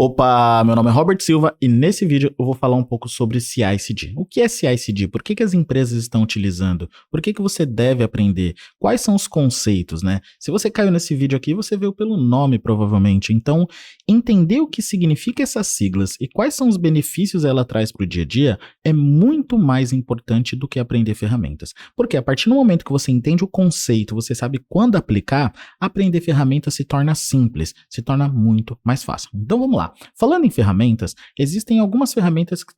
Opa, meu nome é Robert Silva e nesse vídeo eu vou falar um pouco sobre CI/CD. O que é CI/CD? Por que as empresas estão utilizando? Por que você deve aprender? Quais são os conceitos, né? Se você caiu nesse vídeo aqui, você veio pelo nome provavelmente. Então, entender o que significa essas siglas e quais são os benefícios ela traz para o dia a dia é muito mais importante do que aprender ferramentas. Porque a partir do momento que você entende o conceito, você sabe quando aplicar, aprender ferramentas se torna simples, se torna muito mais fácil. Então vamos lá. Falando em ferramentas, existem algumas ferramentas que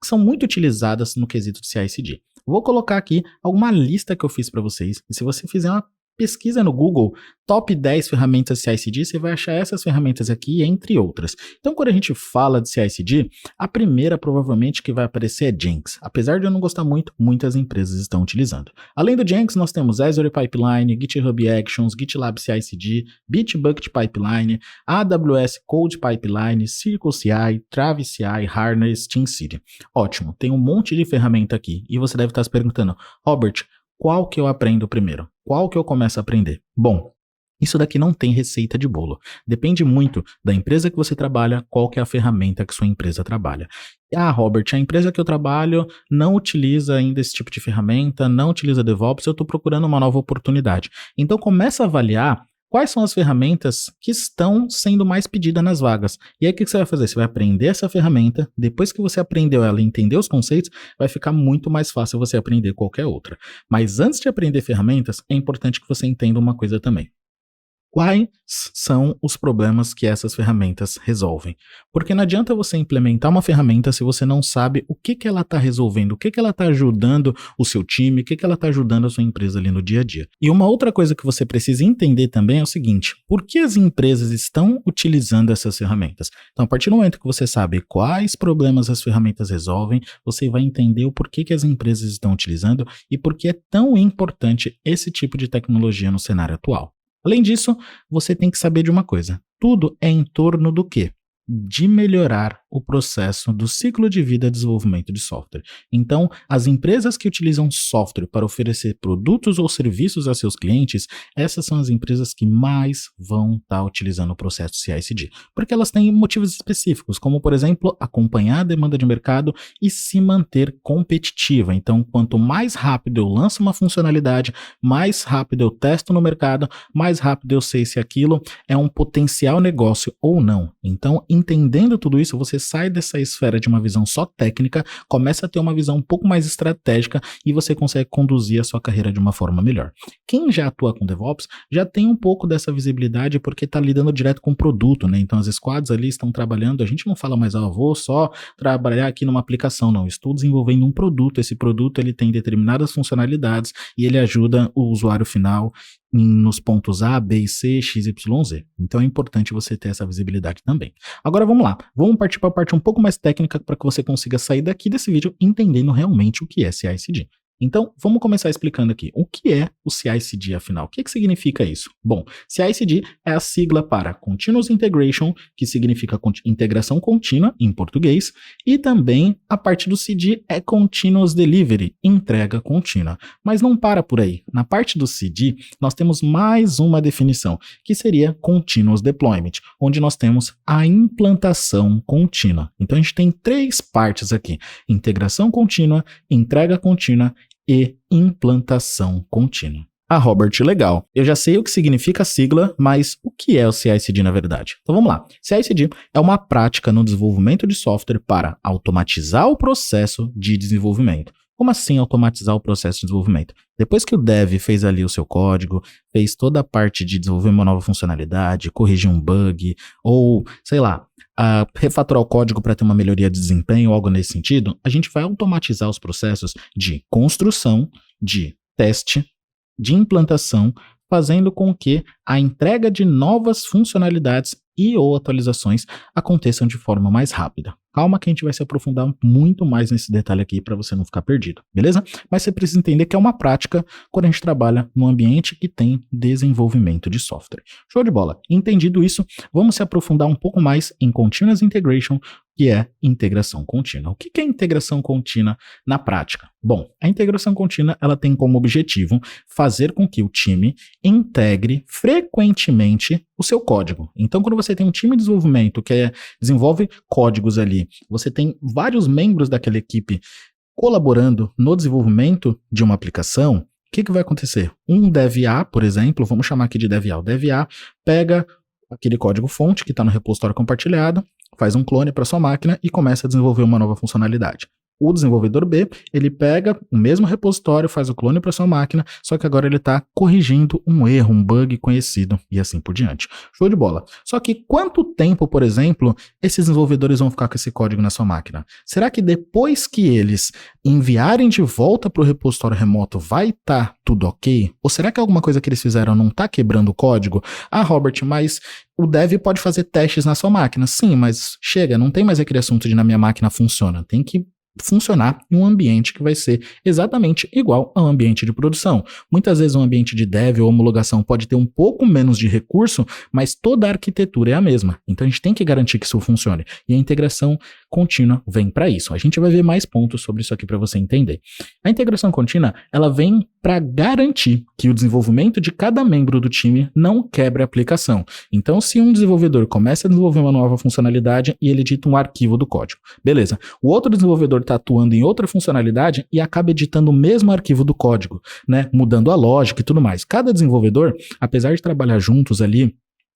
são muito utilizadas no quesito de CI/CD. Vou colocar aqui alguma lista que eu fiz para vocês, e se você fizer uma pesquisa no Google, top 10 ferramentas CI/CD, você vai achar essas ferramentas aqui, entre outras. Então, quando a gente fala de CI/CD, a primeira provavelmente que vai aparecer é Jenkins. Apesar de eu não gostar muito, muitas empresas estão utilizando. Além do Jenkins, nós temos Azure Pipeline, GitHub Actions, GitLab CI/CD, Bitbucket Pipeline, AWS Code Pipeline, CircleCI, TravisCI, Harness, TeamCity. Ótimo, tem um monte de ferramenta aqui. E você deve estar se perguntando, Robert, qual que eu aprendo primeiro? Qual que eu começo a aprender? Bom, isso daqui não tem receita de bolo. Depende muito da empresa que você trabalha, qual que é a ferramenta que sua empresa trabalha. Robert, a empresa que eu trabalho não utiliza ainda esse tipo de ferramenta, não utiliza DevOps, eu estou procurando uma nova oportunidade. Então começa a avaliar quais são as ferramentas que estão sendo mais pedidas nas vagas. E aí o que você vai fazer? Você vai aprender essa ferramenta, depois que você aprendeu ela e entendeu os conceitos, vai ficar muito mais fácil você aprender qualquer outra. Mas antes de aprender ferramentas, é importante que você entenda uma coisa também. Quais são os problemas que essas ferramentas resolvem? Porque não adianta você implementar uma ferramenta se você não sabe o que ela está resolvendo, o que ela está ajudando o seu time, o que ela está ajudando a sua empresa ali no dia a dia. E uma outra coisa que você precisa entender também é o seguinte, por que as empresas estão utilizando essas ferramentas? Então, a partir do momento que você sabe quais problemas as ferramentas resolvem, você vai entender o porquê que as empresas estão utilizando e por que é tão importante esse tipo de tecnologia no cenário atual. Além disso, você tem que saber de uma coisa. Tudo é em torno do quê? De melhorar o processo do ciclo de vida de desenvolvimento de software. Então, as empresas que utilizam software para oferecer produtos ou serviços a seus clientes, essas são as empresas que mais vão estar utilizando o processo CI/CD, porque elas têm motivos específicos, como, por exemplo, acompanhar a demanda de mercado e se manter competitiva. Então, quanto mais rápido eu lanço uma funcionalidade, mais rápido eu testo no mercado, mais rápido eu sei se aquilo é um potencial negócio ou não. Então, entendendo tudo isso, você sai dessa esfera de uma visão só técnica, começa a ter uma visão um pouco mais estratégica e você consegue conduzir a sua carreira de uma forma melhor. Quem já atua com DevOps já tem um pouco dessa visibilidade porque está lidando direto com o produto, né? Então as squads ali estão trabalhando, a gente não fala mais, vou só trabalhar aqui numa aplicação, não. Estou desenvolvendo um produto, esse produto ele tem determinadas funcionalidades e ele ajuda o usuário final nos pontos A, B, C, X, Y, Z. Então é importante você ter essa visibilidade também. Agora vamos lá, vamos partir para a parte um pouco mais técnica para que você consiga sair daqui desse vídeo entendendo realmente o que é CI/CD. Então, vamos começar explicando aqui. O que é o CI/CD, afinal? O que significa isso? Bom, CI/CD é a sigla para Continuous Integration, que significa integração contínua, em português, e também a parte do CD é Continuous Delivery, entrega contínua. Mas não para por aí. Na parte do CD, nós temos mais uma definição, que seria Continuous Deployment, onde nós temos a implantação contínua. Então, a gente tem três partes aqui: integração contínua, entrega contínua e implantação contínua. Robert, legal. Eu já sei o que significa a sigla, mas o que é o CI/CD na verdade? Então vamos lá. CI/CD é uma prática no desenvolvimento de software para automatizar o processo de desenvolvimento. Como assim automatizar o processo de desenvolvimento? Depois que o dev fez ali o seu código, fez toda a parte de desenvolver uma nova funcionalidade, corrigir um bug, ou, sei lá, refatorar o código para ter uma melhoria de desempenho ou algo nesse sentido, a gente vai automatizar os processos de construção, de teste, de implantação, fazendo com que a entrega de novas funcionalidades e ou atualizações aconteçam de forma mais rápida. Calma que a gente vai se aprofundar muito mais nesse detalhe aqui para você não ficar perdido, beleza? Mas você precisa entender que é uma prática quando a gente trabalha num ambiente que tem desenvolvimento de software. Show de bola. Entendido isso, vamos se aprofundar um pouco mais em Continuous Integration, que é integração contínua. O que é integração contínua na prática? Bom, a integração contínua ela tem como objetivo fazer com que o time integre frequentemente o seu código. Então, quando você tem um time de desenvolvimento que desenvolve códigos ali, você tem vários membros daquela equipe colaborando no desenvolvimento de uma aplicação, o que vai acontecer? Um dev A, por exemplo, vamos chamar aqui de dev A. O dev A pega aquele código fonte que está no repositório compartilhado, faz um clone para sua máquina e começa a desenvolver uma nova funcionalidade. O desenvolvedor B, ele pega o mesmo repositório, faz o clone para sua máquina, só que agora ele está corrigindo um erro, um bug conhecido e assim por diante. Show de bola. Só que quanto tempo, por exemplo, esses desenvolvedores vão ficar com esse código na sua máquina? Será que depois que eles enviarem de volta para o repositório remoto vai estar tudo ok? Ou será que alguma coisa que eles fizeram não está quebrando o código? Ah, Robert, mas o dev pode fazer testes na sua máquina. Sim, mas chega, não tem mais aquele assunto de na minha máquina funciona. Tem que funcionar em um ambiente que vai ser exatamente igual ao ambiente de produção. Muitas vezes um ambiente de dev ou homologação pode ter um pouco menos de recurso, mas toda a arquitetura é a mesma. Então a gente tem que garantir que isso funcione. E a integração contínua vem para isso. A gente vai ver mais pontos sobre isso aqui para você entender. A integração contínua, ela vem para garantir que o desenvolvimento de cada membro do time não quebre a aplicação. Então, se um desenvolvedor começa a desenvolver uma nova funcionalidade e ele edita um arquivo do código, beleza. O outro desenvolvedor está atuando em outra funcionalidade e acaba editando o mesmo arquivo do código, né? Mudando a lógica e tudo mais. Cada desenvolvedor, apesar de trabalhar juntos ali,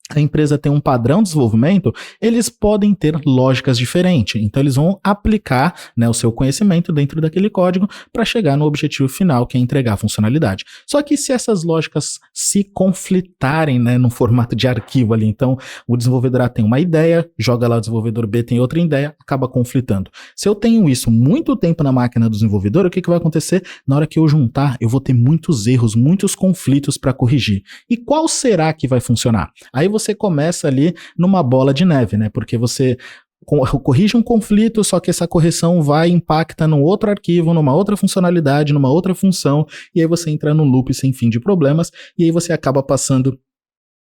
a empresa tem um padrão de desenvolvimento, eles podem ter lógicas diferentes. Então, eles vão aplicar, né, o seu conhecimento dentro daquele código para chegar no objetivo final, que é entregar a funcionalidade. Só que se essas lógicas se conflitarem, né, no formato de arquivo ali, então o desenvolvedor A tem uma ideia, joga lá o desenvolvedor B tem outra ideia, acaba conflitando. Se eu tenho isso muito tempo na máquina do desenvolvedor, o que vai acontecer? Na hora que eu juntar, eu vou ter muitos erros, muitos conflitos para corrigir. E qual será que vai funcionar? Aí você começa ali numa bola de neve, né? Porque você corrige um conflito, só que essa correção vai impactar num outro arquivo, numa outra funcionalidade, numa outra função, e aí você entra num loop sem fim de problemas, e aí você acaba passando,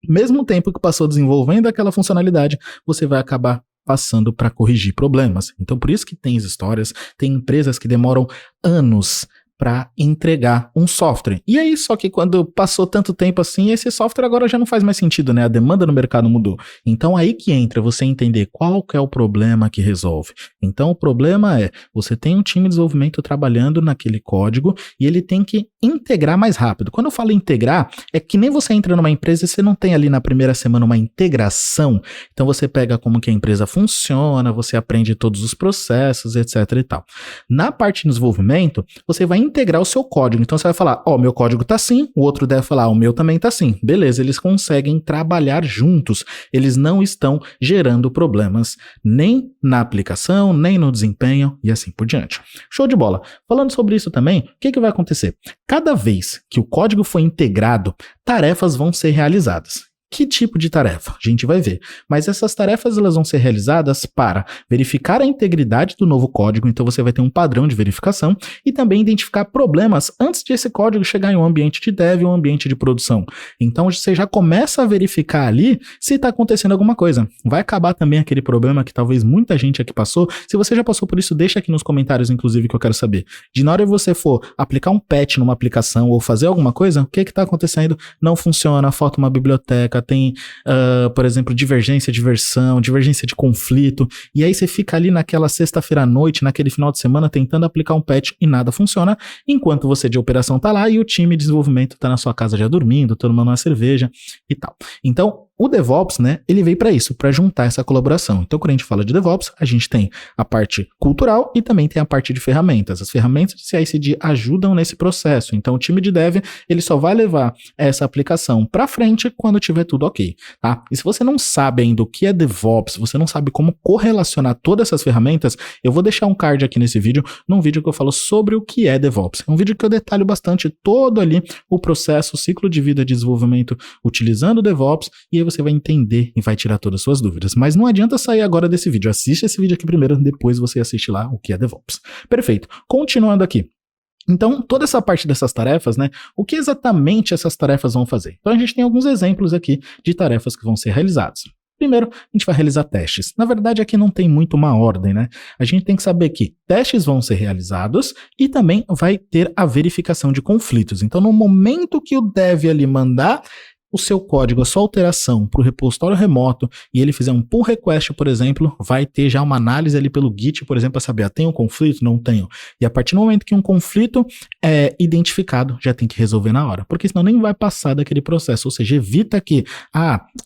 mesmo tempo que passou desenvolvendo aquela funcionalidade, você vai acabar passando para corrigir problemas. Então, por isso que tem as histórias, tem empresas que demoram anos para entregar um software. E aí, só que quando passou tanto tempo assim, esse software agora já não faz mais sentido, né? A demanda no mercado mudou. Então, aí que entra você entender qual que é o problema que resolve. Então, o problema é, você tem um time de desenvolvimento trabalhando naquele código e ele tem que integrar mais rápido. Quando eu falo integrar, é que nem você entra numa empresa e você não tem ali na primeira semana uma integração. Então, você pega como que a empresa funciona, você aprende todos os processos, etc e tal. Na parte de desenvolvimento, você vai integrar o seu código. Então você vai falar, ó, meu código tá assim, o outro deve falar, o meu também tá assim. Beleza, eles conseguem trabalhar juntos. Eles não estão gerando problemas nem na aplicação, nem no desempenho e assim por diante. Show de bola. Falando sobre isso também, o que vai acontecer? Cada vez que o código for integrado, tarefas vão ser realizadas. Que tipo de tarefa? A gente vai ver. Mas essas tarefas elas vão ser realizadas para verificar a integridade do novo código, então você vai ter um padrão de verificação e também identificar problemas antes de esse código chegar em um ambiente de dev ou um ambiente de produção. Então você já começa a verificar ali se está acontecendo alguma coisa. Vai acabar também aquele problema que talvez muita gente aqui passou. Se você já passou por isso, deixa aqui nos comentários, inclusive, que eu quero saber. De na hora que você for aplicar um patch numa aplicação ou fazer alguma coisa, o que está acontecendo? Não funciona, falta uma biblioteca, tem, por exemplo, divergência de versão, divergência de conflito, e aí você fica ali naquela sexta-feira à noite, naquele final de semana, tentando aplicar um patch e nada funciona, enquanto você de operação tá lá e o time de desenvolvimento tá na sua casa já dormindo, tomando uma cerveja e tal. Então, o DevOps, né, ele veio para isso, para juntar essa colaboração. Então, quando a gente fala de DevOps, a gente tem a parte cultural e também tem a parte de ferramentas. As ferramentas de CI/CD ajudam nesse processo. Então, o time de Dev, ele só vai levar essa aplicação para frente quando tiver tudo ok, tá? E se você não sabe ainda o que é DevOps, você não sabe como correlacionar todas essas ferramentas, eu vou deixar um card aqui nesse vídeo, num vídeo que eu falo sobre o que é DevOps. É um vídeo que eu detalho bastante todo ali o processo, o ciclo de vida de desenvolvimento utilizando o DevOps, e você vai entender e vai tirar todas as suas dúvidas. Mas não adianta sair agora desse vídeo. Assiste esse vídeo aqui primeiro, depois você assiste lá o que é DevOps. Perfeito. Continuando aqui. Então, toda essa parte dessas tarefas, né? O que exatamente essas tarefas vão fazer? Então, a gente tem alguns exemplos aqui de tarefas que vão ser realizadas. Primeiro, a gente vai realizar testes. Na verdade, aqui não tem muito uma ordem, né? A gente tem que saber que testes vão ser realizados e também vai ter a verificação de conflitos. Então, no momento que o dev ali mandar o seu código, a sua alteração para o repositório remoto e ele fizer um pull request, por exemplo, vai ter já uma análise ali pelo Git, por exemplo, para saber, tem um conflito? Não tenho. E a partir do momento que um conflito é identificado, já tem que resolver na hora, porque senão nem vai passar daquele processo, ou seja, evita que,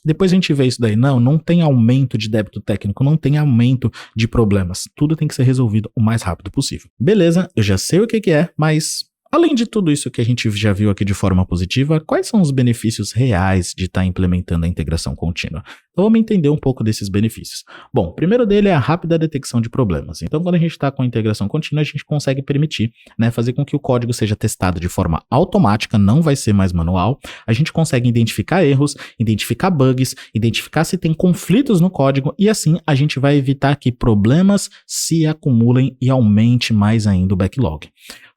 depois a gente vê isso daí. Não tem aumento de débito técnico, não tem aumento de problemas. Tudo tem que ser resolvido o mais rápido possível. Beleza, eu já sei o que é, mas além de tudo isso que a gente já viu aqui de forma positiva, quais são os benefícios reais de estar implementando a integração contínua? Então vamos entender um pouco desses benefícios. Bom, o primeiro dele é a rápida detecção de problemas. Então quando a gente está com a integração contínua, a gente consegue permitir, né, fazer com que o código seja testado de forma automática, não vai ser mais manual. A gente consegue identificar erros, identificar bugs, identificar se tem conflitos no código e assim a gente vai evitar que problemas se acumulem e aumente mais ainda o backlog.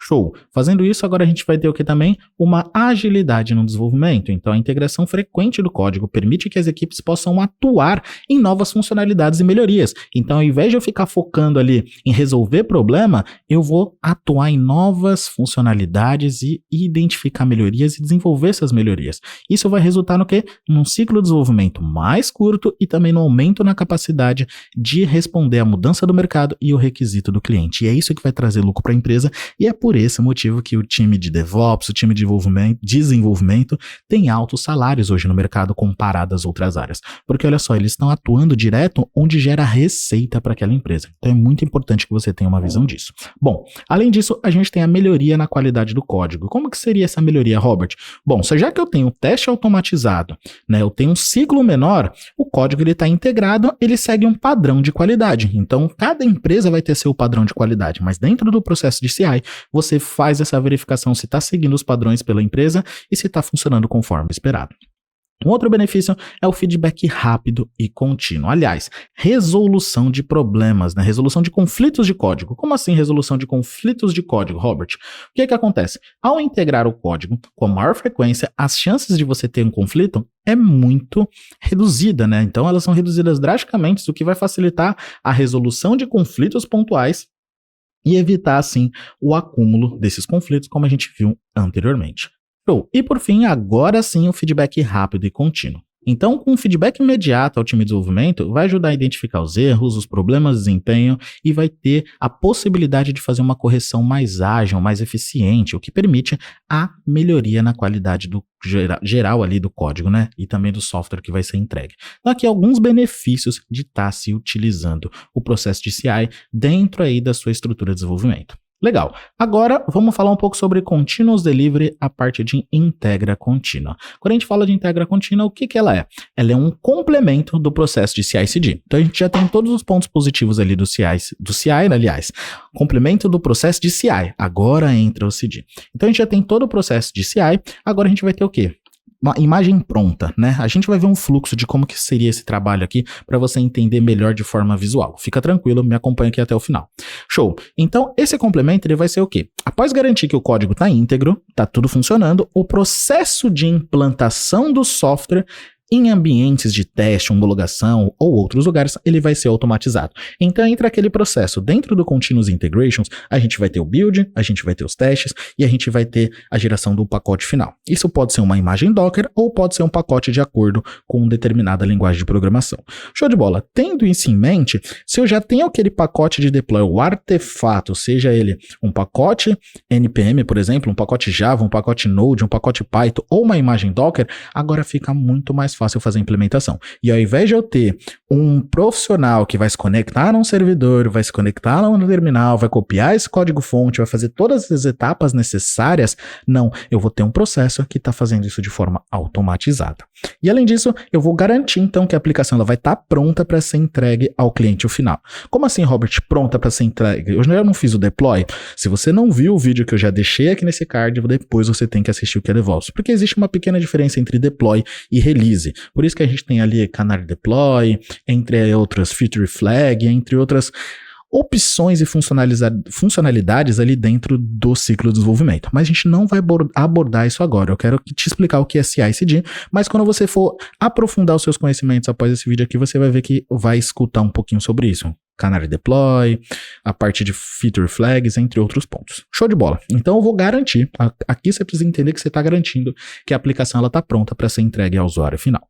Show! Fazendo isso, agora a gente vai ter o que também? Uma agilidade no desenvolvimento. Então, a integração frequente do código permite que as equipes possam atuar em novas funcionalidades e melhorias. Então, ao invés de eu ficar focando ali em resolver problema, eu vou atuar em novas funcionalidades e identificar melhorias e desenvolver essas melhorias. Isso vai resultar no quê? Num ciclo de desenvolvimento mais curto e também no aumento na capacidade de responder à mudança do mercado e o requisito do cliente. E é isso que vai trazer lucro para a empresa e é por esse motivo que o time de DevOps, o time de desenvolvimento tem altos salários hoje no mercado comparado às outras áreas. Porque olha só, eles estão atuando direto onde gera receita para aquela empresa. Então é muito importante que você tenha uma visão disso. Bom, além disso, a gente tem a melhoria na qualidade do código. Como que seria essa melhoria, Robert? Bom, já que eu tenho um teste automatizado, né, eu tenho um ciclo menor, o código está integrado, ele segue um padrão de qualidade. Então, cada empresa vai ter seu padrão de qualidade, mas dentro do processo de CI, você faz essa verificação se está seguindo os padrões pela empresa e se está funcionando conforme esperado. Um outro benefício é o feedback rápido e contínuo. Aliás, resolução de problemas, né? Resolução de conflitos de código. Como assim resolução de conflitos de código, Robert? O que acontece? Ao integrar o código com maior frequência, as chances de você ter um conflito é muito reduzida, né? Então elas são reduzidas drasticamente, o que vai facilitar a resolução de conflitos pontuais e evitar, assim, o acúmulo desses conflitos, como a gente viu anteriormente. Show. E por fim, agora sim, o feedback rápido e contínuo. Então, com feedback imediato ao time de desenvolvimento, vai ajudar a identificar os erros, os problemas de desempenho e vai ter a possibilidade de fazer uma correção mais ágil, mais eficiente, o que permite a melhoria na qualidade do geral ali do código, né? E também do software que vai ser entregue. Então, aqui alguns benefícios de estar se utilizando o processo de CI dentro aí da sua estrutura de desenvolvimento. Legal. Agora, vamos falar um pouco sobre Continuous Delivery, a parte de integra contínua. Quando a gente fala de integra contínua, o que ela é? Ela é um complemento do processo de CI/CD. Então, a gente já tem todos os pontos positivos ali do CI, aliás. Complemento do processo de CI. Agora entra o CD. Então, a gente já tem todo o processo de CI. Agora, a gente vai ter o quê? Uma imagem pronta, né? A gente vai ver um fluxo de como que seria esse trabalho aqui para você entender melhor de forma visual. Fica tranquilo, me acompanha aqui até o final. Show! Então, esse complemento ele vai ser o quê? Após garantir que o código está íntegro, está tudo funcionando, o processo de implantação do software em ambientes de teste, homologação ou outros lugares, ele vai ser automatizado. Então, entre aquele processo, dentro do Continuous Integrations, a gente vai ter o build, a gente vai ter os testes e a gente vai ter a geração do pacote final. Isso pode ser uma imagem Docker ou pode ser um pacote de acordo com determinada linguagem de programação. Show de bola! Tendo isso em mente, se eu já tenho aquele pacote de deploy, o artefato, seja ele um pacote NPM, por exemplo, um pacote Java, um pacote Node, um pacote Python ou uma imagem Docker, agora fica muito mais fácil fazer a implementação. E ao invés de eu ter um profissional que vai se conectar num servidor, vai se conectar no terminal, vai copiar esse código-fonte, vai fazer todas as etapas necessárias, não, eu vou ter um processo que está fazendo isso de forma automatizada. E além disso, eu vou garantir então que a aplicação ela vai estar pronta para ser entregue ao cliente final. Como assim, Robert, pronta para ser entregue? Eu já não fiz o deploy. Se você não viu o vídeo que eu já deixei aqui nesse card, depois você tem que assistir o que é DevOps, porque existe uma pequena diferença entre deploy e release. si. Por isso que a gente tem ali Canary Deploy, entre outras Feature Flag, entre outras opções e funcionalidades ali dentro do ciclo de desenvolvimento. Mas a gente não vai abordar isso agora. Eu quero te explicar o que é CI/CD, mas quando você for aprofundar os seus conhecimentos após esse vídeo aqui, você vai ver que vai escutar um pouquinho sobre isso. Canary Deploy, a parte de Feature Flags, entre outros pontos. Show de bola. Então eu vou garantir, aqui você precisa entender que você está garantindo que a aplicação está pronta para ser entregue ao usuário final.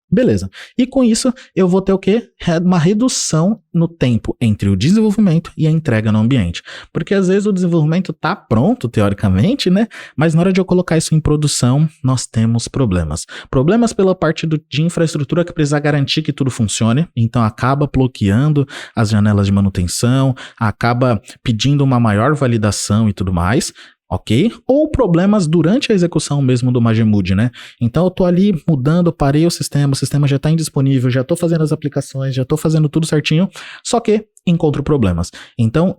Beleza. E com isso, eu vou ter o quê? Uma redução no tempo entre o desenvolvimento e a entrega no ambiente. Porque às vezes o desenvolvimento está pronto, teoricamente, né? Mas na hora de eu colocar isso em produção, nós temos problemas. Problemas pela parte de infraestrutura que precisa garantir que tudo funcione. Então acaba bloqueando as janelas de manutenção, acaba pedindo uma maior validação e tudo mais. Ok? Ou problemas durante a execução mesmo do Magemood, né? Então eu tô ali mudando, parei o sistema já tá indisponível, já tô fazendo as aplicações, já tô fazendo tudo certinho, só que encontro problemas. Então,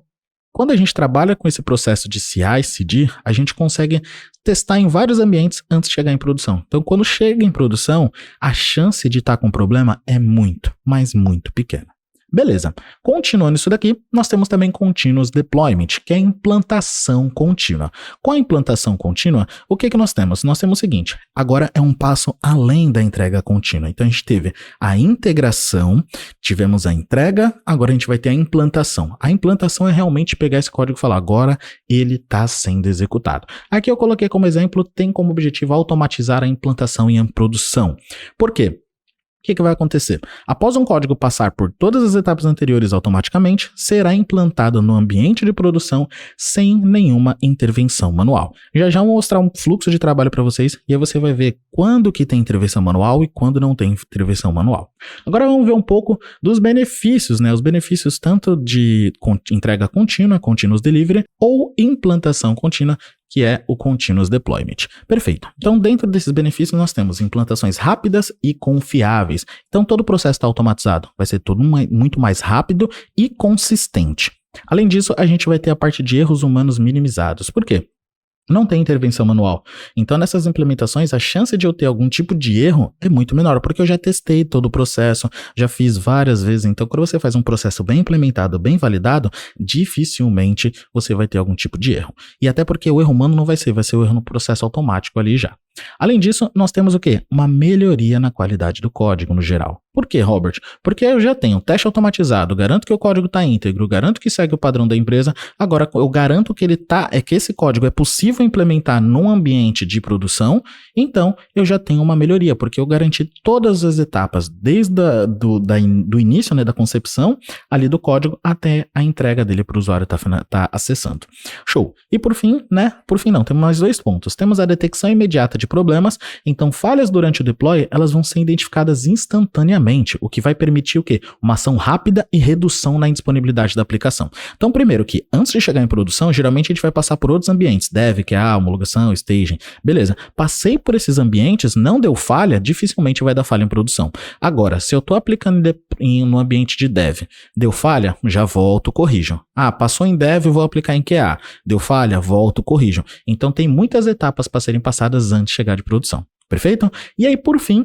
quando a gente trabalha com esse processo de CI/CD, a gente consegue testar em vários ambientes antes de chegar em produção. Então, quando chega em produção, a chance de estar com problema é muito, mas muito pequena. Beleza, continuando isso daqui, nós temos também Continuous Deployment, que é a implantação contínua. Com a implantação contínua, o que nós temos? Nós temos o seguinte, agora é um passo além da entrega contínua. Então a gente teve a integração, tivemos a entrega, agora a gente vai ter a implantação. A implantação é realmente pegar esse código e falar, agora ele está sendo executado. Aqui eu coloquei como exemplo, tem como objetivo automatizar a implantação em produção. Por quê? O que vai acontecer? Após um código passar por todas as etapas anteriores automaticamente, será implantado no ambiente de produção sem nenhuma intervenção manual. Já vou mostrar um fluxo de trabalho para vocês e aí você vai ver quando que tem intervenção manual e quando não tem intervenção manual. Agora vamos ver um pouco dos benefícios, né? Os benefícios tanto de entrega contínua, continuous delivery, ou implantação contínua, que é o Continuous Deployment. Perfeito. Então, dentro desses benefícios, nós temos implantações rápidas e confiáveis. Então, todo o processo está automatizado. Vai ser tudo muito mais rápido e consistente. Além disso, a gente vai ter a parte de erros humanos minimizados. Por quê? Não tem intervenção manual. Então, nessas implementações, a chance de eu ter algum tipo de erro é muito menor, porque eu já testei todo o processo, já fiz várias vezes. Então, quando você faz um processo bem implementado, bem validado, dificilmente você vai ter algum tipo de erro. E até porque o erro humano não vai ser o erro no processo automático ali já. Além disso, nós temos o quê? Uma melhoria na qualidade do código no geral. Por quê, Robert? Porque eu já tenho teste automatizado, garanto que o código está íntegro, garanto que segue o padrão da empresa, agora eu garanto que que esse código é possível implementar num ambiente de produção, então eu já tenho uma melhoria, porque eu garanti todas as etapas, desde do início, né, da concepção ali do código até a entrega dele para o usuário tá acessando. Show! E por fim, temos mais 2 pontos. Temos a detecção imediata de problemas, então falhas durante o deploy, elas vão ser identificadas instantaneamente, o que vai permitir o quê? Uma ação rápida e redução na indisponibilidade da aplicação. Então, primeiro que, antes de chegar em produção, geralmente a gente vai passar por outros ambientes, dev, QA, homologação, staging, beleza. Passei por esses ambientes, não deu falha, dificilmente vai dar falha em produção. Agora, se eu estou aplicando no ambiente de dev, deu falha, já volto, corrijo. Passou em dev, vou aplicar em QA. Deu falha, volto, corrijo. Então, tem muitas etapas para serem passadas antes de chegar de produção. Perfeito? E aí, por fim,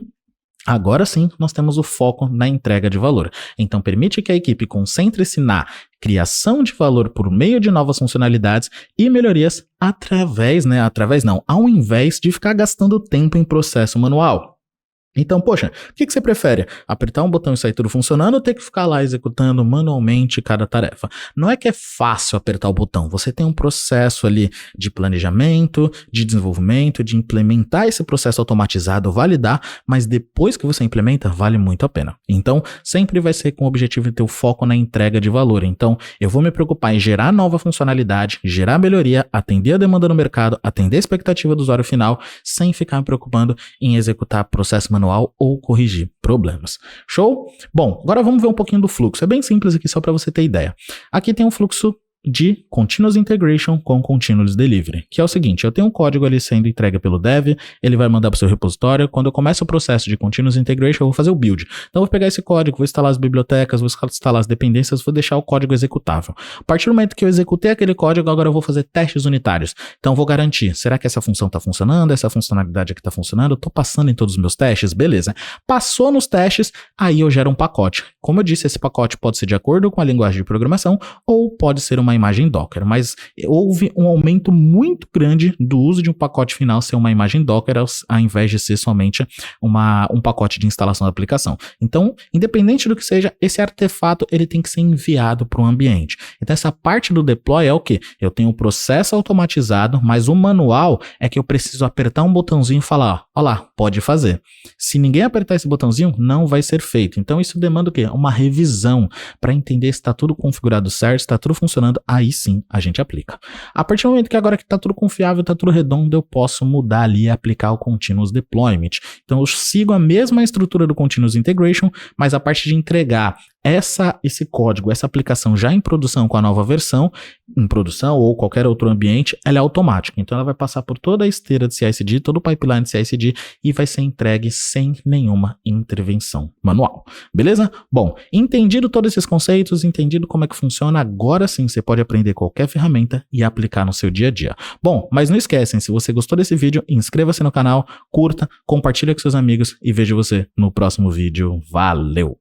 agora sim, nós temos o foco na entrega de valor. Então, permite que a equipe concentre-se na criação de valor por meio de novas funcionalidades e melhorias ao invés de ficar gastando tempo em processo manual. Então, poxa, o que você prefere? Apertar um botão e sair tudo funcionando ou ter que ficar lá executando manualmente cada tarefa? Não é que é fácil apertar o botão, você tem um processo ali de planejamento, de desenvolvimento, de implementar esse processo automatizado, validar, mas depois que você implementa, vale muito a pena. Então, sempre vai ser com o objetivo de ter o foco na entrega de valor. Então, eu vou me preocupar em gerar nova funcionalidade, gerar melhoria, atender a demanda no mercado, atender a expectativa do usuário final, sem ficar me preocupando em executar processo manual ou corrigir problemas. Show? Bom, agora vamos ver um pouquinho do fluxo. É bem simples aqui só para você ter ideia. Aqui tem um fluxo de Continuous Integration com Continuous Delivery, que é o seguinte, eu tenho um código ali sendo entregue pelo dev, ele vai mandar para o seu repositório, quando eu começo o processo de Continuous Integration, eu vou fazer o build. Então eu vou pegar esse código, vou instalar as bibliotecas, vou instalar as dependências, vou deixar o código executável. A partir do momento que eu executei aquele código, agora eu vou fazer testes unitários. Então eu vou garantir, será que essa função está funcionando, essa funcionalidade aqui está funcionando, eu estou passando em todos os meus testes, beleza. Passou nos testes, aí eu gero um pacote. Como eu disse, esse pacote pode ser de acordo com a linguagem de programação ou pode ser uma imagem Docker, mas houve um aumento muito grande do uso de um pacote final ser uma imagem Docker ao invés de ser somente um pacote de instalação da aplicação. Então, independente do que seja, esse artefato ele tem que ser enviado para o ambiente. Então, essa parte do deploy é o quê? Eu tenho um processo automatizado, mas o manual é que eu preciso apertar um botãozinho e falar, ó lá, pode fazer. Se ninguém apertar esse botãozinho, não vai ser feito. Então, isso demanda o quê? Uma revisão para entender se está tudo configurado certo, se está tudo funcionando, aí sim a gente aplica. A partir do momento que agora que está tudo confiável, está tudo redondo, eu posso mudar ali e aplicar o Continuous Deployment. Então eu sigo a mesma estrutura do Continuous Integration, mas a parte de entregar esse código, essa aplicação já em produção com a nova versão, em produção ou qualquer outro ambiente, ela é automática. Então ela vai passar por toda a esteira de CI/CD, todo o pipeline de CI/CD e vai ser entregue sem nenhuma intervenção manual. Beleza? Bom, entendido todos esses conceitos, entendido como é que funciona, agora sim você pode aprender qualquer ferramenta e aplicar no seu dia a dia. Bom, mas não esquecem, se você gostou desse vídeo, inscreva-se no canal, curta, compartilha com seus amigos e vejo você no próximo vídeo. Valeu!